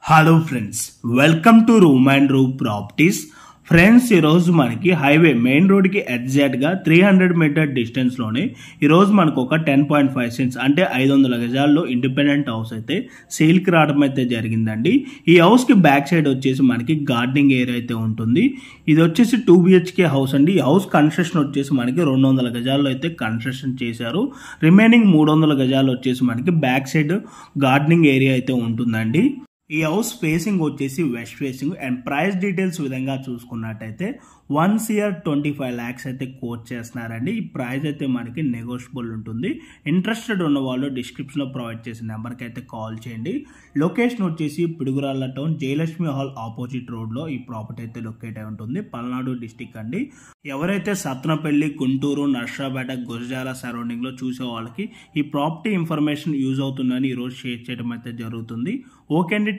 Hello friends, welcome to room and room properties. Friends, ఈరోజు మనకి highway main రోడ్కి ఎగ్జాక్ట్గా 300 మీటర్ డిస్టెన్స్లోనే ఈరోజు మనకు ఒక 10.5 సెంట్స్ అంటే 500 గజాల్లో ఇండిపెండెంట్ హౌస్ అయితే సేల్కి రావడం అయితే జరిగిందండి. ఈ హౌస్కి బ్యాక్ సైడ్ వచ్చేసి మనకి గార్డెనింగ్ ఏరియా అయితే ఉంటుంది. ఇది వచ్చేసి 2 BHK హౌస్ అండి. ఈ హౌస్ కన్స్ట్రక్షన్ వచ్చేసి మనకి 200 గజాల్లో అయితే కన్స్ట్రక్షన్ చేశారు. రిమైనింగ్ 300 గజాలు వచ్చేసి మనకి బ్యాక్ సైడ్ గార్డెనింగ్ ఏరియా అయితే ఉంటుందండి. ఈ హౌస్ ఫేసింగ్ వచ్చేసి west facing and price details విధంగా చూసుకున్నట్టయితే 1,25 lakhs అయితే కోట్ చేస్తున్నారండి. ఈ ప్రైస్ అయితే మనకి నెగోషియబుల్ ఉంటుంది. ఇంట్రెస్టెడ్ ఉన్న వాళ్ళు డిస్క్రిప్షన్లో ప్రొవైడ్ చేసిన నెంబర్కి అయితే కాల్ చేయండి. లొకేషన్ వచ్చేసి Piduguralla town Jayalakshmi hall opposite రోడ్లో ఈ ప్రాపర్టీ అయితే లొకేట్ అయి ఉంటుంది. పల్నాడు డిస్టిక్ అండి. ఎవరైతే సత్నపల్లి, గుంటూరు, నర్సాపేట, గురజాల సరౌండింగ్లో చూసే వాళ్ళకి ఈ ప్రాపర్టీ ఇన్ఫర్మేషన్ యూజ్ అవుతుందని ఈరోజు షేర్ చేయడం అయితే జరుగుతుంది. ఓకే అండి,